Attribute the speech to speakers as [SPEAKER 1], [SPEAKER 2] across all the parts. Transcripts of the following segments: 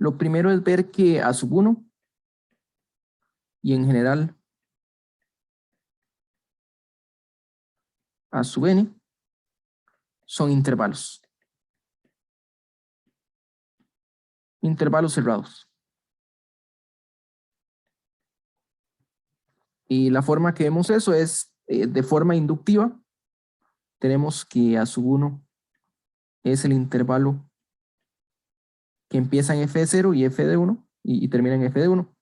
[SPEAKER 1] Lo primero es ver que A sub 1 y en general A sub n son intervalos. Intervalos cerrados. Y la forma que vemos eso es de forma inductiva. Tenemos que A sub 1 es el intervalo que empieza en f de 0 y f de 1 y termina en f de 1.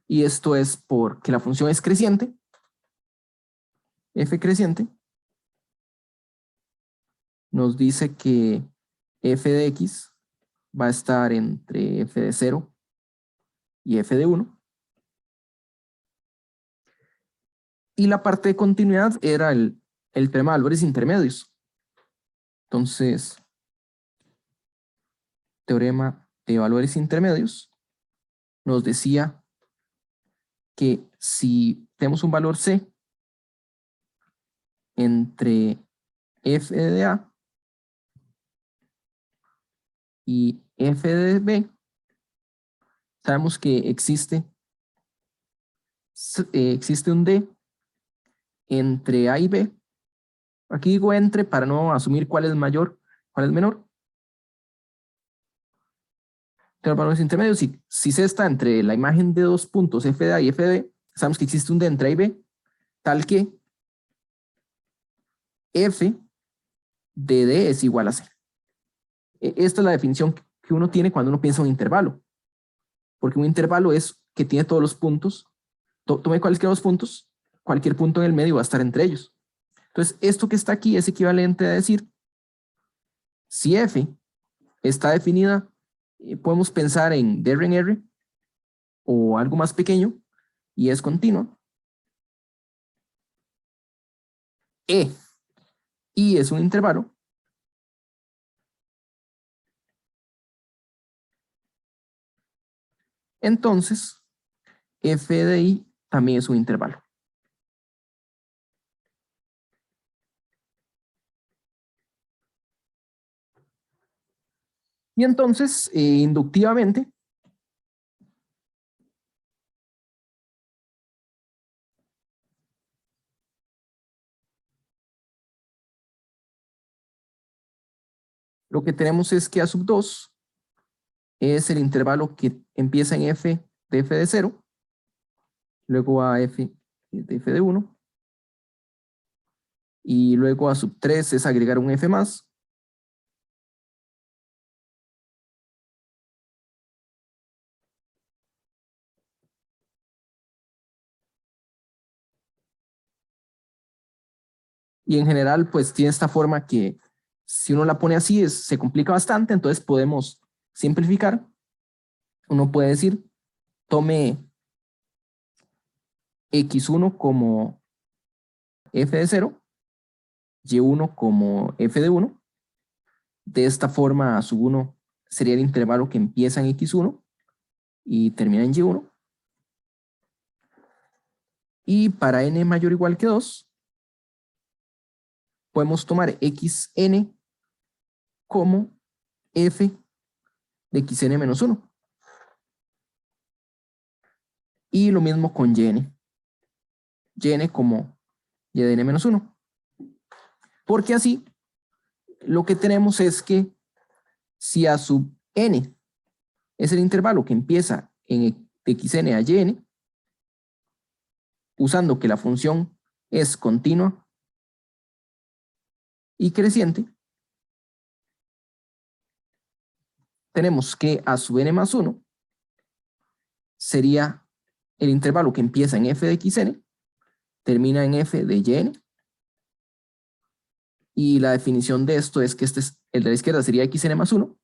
[SPEAKER 1] Y esto es porque la función es creciente, f creciente, nos dice que f de x va a estar entre f de 0 y f de 1. Y la parte de continuidad era el teorema de valores intermedios. Entonces, teorema de valores intermedios nos decía que si tenemos un valor c entre f de a y f de b, sabemos que existe un d entre a y b. Aquí digo entre para no asumir cuál es mayor, cuál es menor. Tenemos valores intermedios. Si C está entre la imagen de dos puntos f de a y f de b, sabemos que existe un d entre a y b, tal que f de d es igual a c. Esta es la definición que uno tiene cuando uno piensa en un intervalo. Porque un intervalo es que tiene todos los puntos. Tome cualquiera de los puntos, cualquier punto en el medio va a estar entre ellos. Entonces, esto que está aquí es equivalente a decir, si f está definida, podemos pensar en d en r o algo más pequeño y es continua. Y es un intervalo. Entonces, f de i también es un intervalo. Y entonces, inductivamente, lo que tenemos es que A sub 2 es el intervalo que empieza en f de 0, luego a f de f de 1, y luego A sub 3 es agregar un f más, y en general pues tiene esta forma que si uno la pone así se complica bastante, entonces podemos simplificar. Uno puede decir, tome x1 como f de 0, y1 como f de 1. De esta forma, A sub 1 sería el intervalo que empieza en x1 y termina en y1. Y para n mayor o igual que 2, podemos tomar xn como f de xn menos 1. Y lo mismo con yn. Yn como y de n menos 1. Porque así, lo que tenemos es que si A sub n es el intervalo que empieza en de xn a yn, usando que la función es continua y creciente, tenemos que A sub n más 1 sería el intervalo que empieza en f de xn, termina en f de yn, y la definición de esto es que el de la izquierda sería xn más 1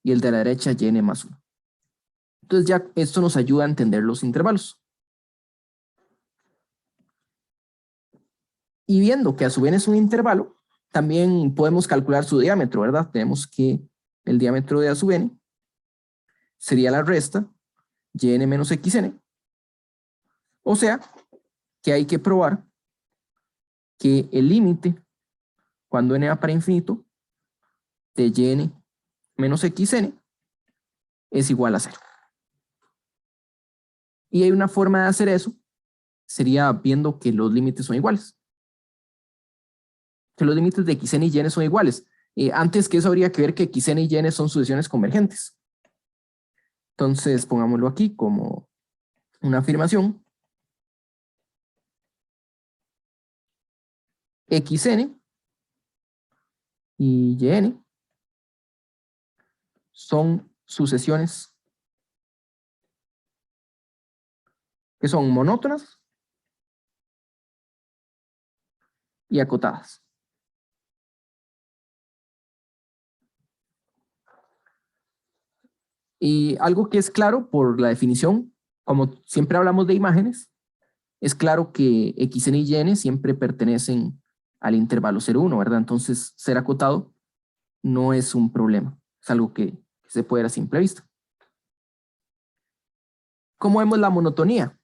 [SPEAKER 1] y el de la derecha yn más 1. Entonces ya esto nos ayuda a entender los intervalos. Y viendo que A sub n es un intervalo, también podemos calcular su diámetro, ¿verdad? Tenemos que el diámetro de A sub n sería la resta yn menos xn. O sea, que hay que probar que el límite, cuando n va para infinito, de yn menos xn es igual a 0. Y hay una forma de hacer eso, sería viendo que los límites son iguales. Que los límites de xn y yn son iguales. Antes que eso habría que ver que xn y yn son sucesiones convergentes. Entonces pongámoslo aquí como una afirmación. Xn y yn son sucesiones que son monótonas y acotadas. Y algo que es claro por la definición, como siempre hablamos de imágenes, es claro que xn y yn siempre pertenecen al intervalo 0,1, ¿verdad? Entonces, ser acotado no es un problema, es algo que se puede ver a simple vista. ¿Cómo vemos la monotonía?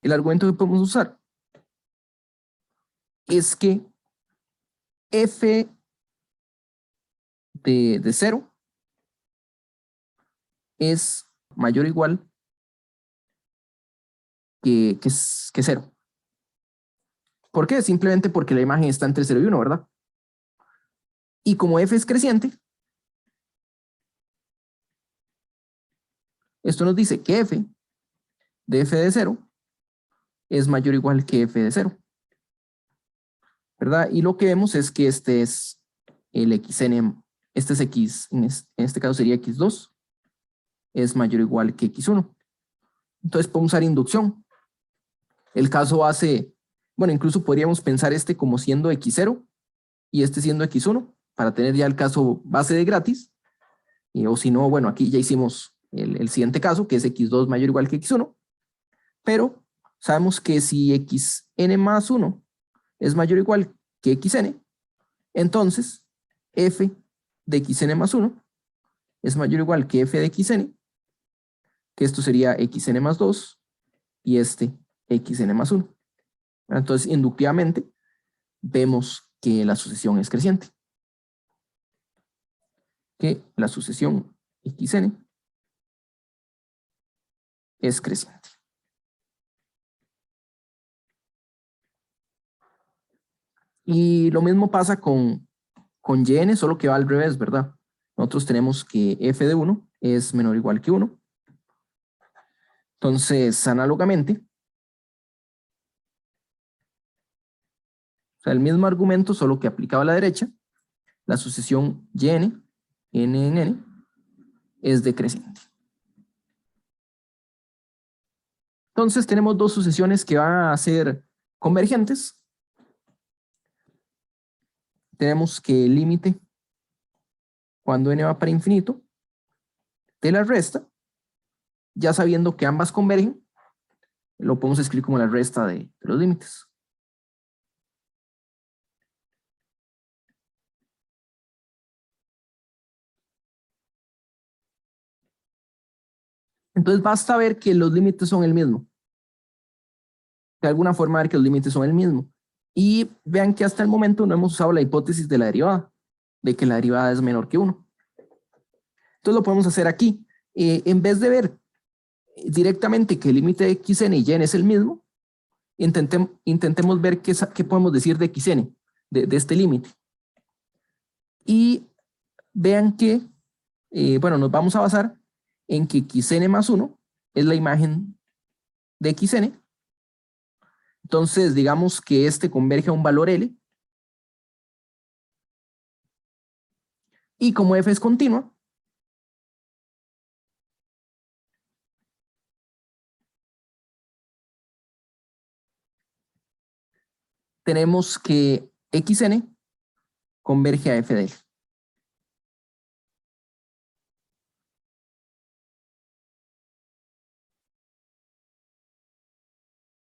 [SPEAKER 1] El argumento que podemos usar es que f de 0 es mayor o igual que 0. ¿Por qué? Simplemente porque la imagen está entre 0 y 1, ¿verdad? Y como f es creciente, esto nos dice que f de 0 es mayor o igual que f de 0. ¿Verdad? Y lo que vemos es que este es el xn, este es x, en este caso sería x2, es mayor o igual que x1. Entonces podemos usar inducción. El caso hace, bueno, incluso podríamos pensar este como siendo x0 y este siendo x1 para tener ya el caso base de gratis. O si no, bueno, aquí ya hicimos el siguiente caso, que es x2 mayor o igual que x1. Pero sabemos que si xn más 1 es mayor o igual que xn, entonces f de xn más 1 es mayor o igual que f de xn, que esto sería xn más 2 y este xn más 1. Entonces, inductivamente, vemos que la sucesión es creciente. Que la sucesión xn es creciente. Y lo mismo pasa con yn, solo que va al revés, ¿verdad? Nosotros tenemos que f de 1 es menor o igual que 1. Entonces, análogamente, o sea, el mismo argumento, solo que aplicado a la derecha, la sucesión yn, n en n, es decreciente. Entonces, tenemos dos sucesiones que van a ser convergentes. Tenemos que el límite, cuando n va para infinito, de la resta, ya sabiendo que ambas convergen, lo podemos escribir como la resta de los límites. Entonces basta ver que los límites son el mismo. De alguna forma ver que los límites son el mismo. Y vean que hasta el momento no hemos usado la hipótesis de la derivada, de que la derivada es menor que 1. Entonces lo podemos hacer aquí. En vez de ver directamente que el límite de xn y yn es el mismo, intentemos ver qué podemos decir de xn, de este límite. Y vean que, bueno, nos vamos a basar en que xn más 1 es la imagen de xn. Entonces, digamos que este converge a un valor L. Y como f es continua, tenemos que xn converge a f de L.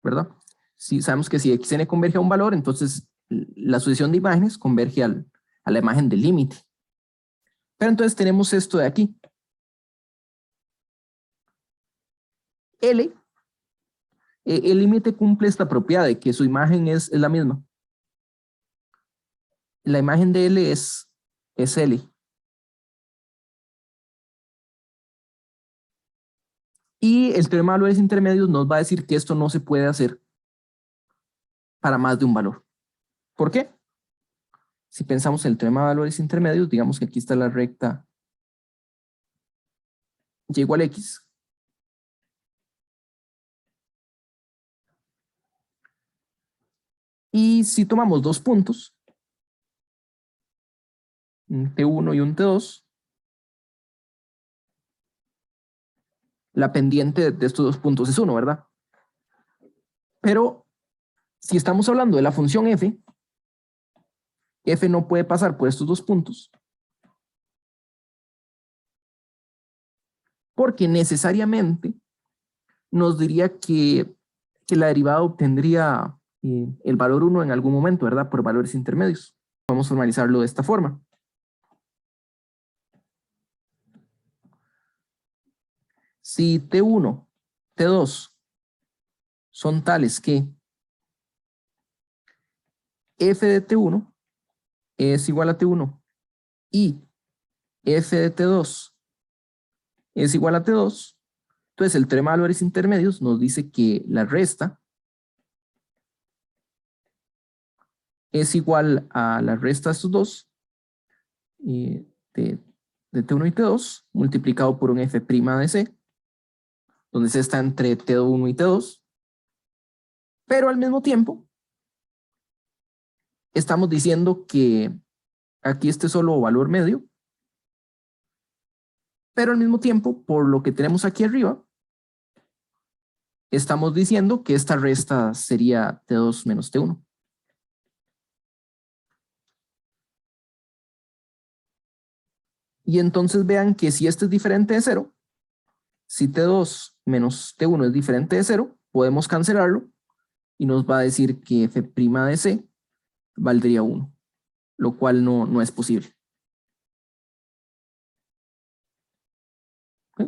[SPEAKER 1] ¿Verdad? Si sabemos que si xn converge a un valor, entonces la sucesión de imágenes converge a la imagen del límite. Pero entonces tenemos esto de aquí. L, el límite cumple esta propiedad de que su imagen es la misma. La imagen de L es L. Y el teorema de valores intermedios nos va a decir que esto no se puede hacer para más de un valor. ¿Por qué? Si pensamos en el teorema de valores intermedios, digamos que aquí está la recta y igual a x. Y si tomamos dos puntos, un T1 y un T2, la pendiente de estos dos puntos es 1, ¿verdad? Pero si estamos hablando de la función f, f no puede pasar por estos dos puntos, porque necesariamente nos diría que la derivada obtendría el valor 1 en algún momento, ¿verdad? Por valores intermedios. Vamos a formalizarlo de esta forma. Si T1, T2 son tales que f de T1 es igual a T1 y f de T2 es igual a T2, entonces el teorema de valores intermedios nos dice que la resta es igual a la resta de estos dos, de, de T1 y T2, multiplicado por un f' de C, donde C está entre T1 y T2, pero al mismo tiempo estamos diciendo que aquí este solo valor medio, pero al mismo tiempo, por lo que tenemos aquí arriba, estamos diciendo que esta resta sería T2 menos T1. Y entonces vean que si este es diferente de 0, si T2 menos T1 es diferente de 0, podemos cancelarlo y nos va a decir que f' de C valdría 1, lo cual no es posible.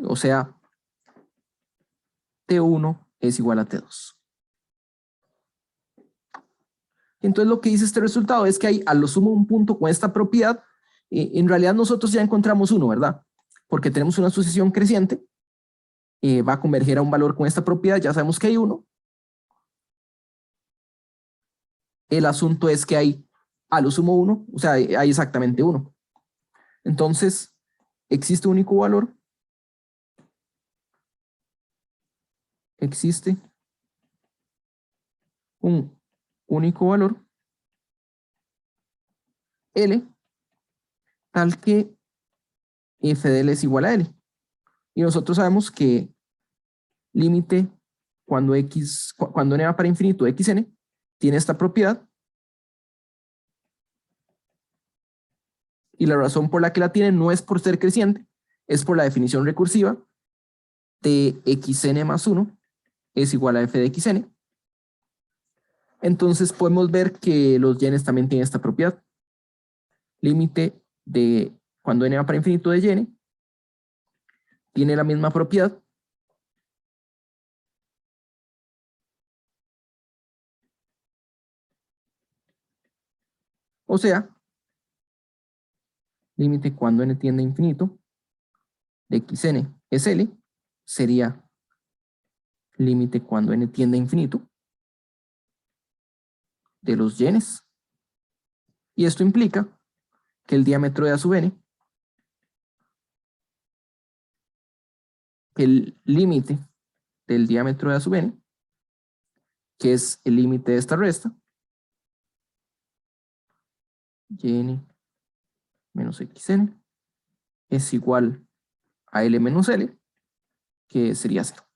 [SPEAKER 1] O sea, T1 es igual a T2. Entonces lo que dice este resultado es que hay a lo sumo un punto con esta propiedad. En realidad nosotros ya encontramos uno, ¿verdad? Porque tenemos una sucesión creciente, va a converger a un valor con esta propiedad, ya sabemos que hay uno. El asunto es que hay a lo sumo uno, o sea, hay exactamente uno. Entonces, existe un único valor, existe un único valor, L, tal que f de L es igual a L. Y nosotros sabemos que límite cuando n va para infinito xn, tiene esta propiedad. Y la razón por la que la tiene no es por ser creciente, es por la definición recursiva de xn más 1 es igual a f de xn. Entonces podemos ver que los yenes también tienen esta propiedad. Límite de cuando n va para infinito de y tiene la misma propiedad. O sea, límite cuando n tiende a infinito de xn es L, sería límite cuando n tiende a infinito de los yenes. Y esto implica que el diámetro de A sub n, que el límite del diámetro de A sub n, que es el límite de esta resta, yn menos xn, es igual a L menos L, que sería 0.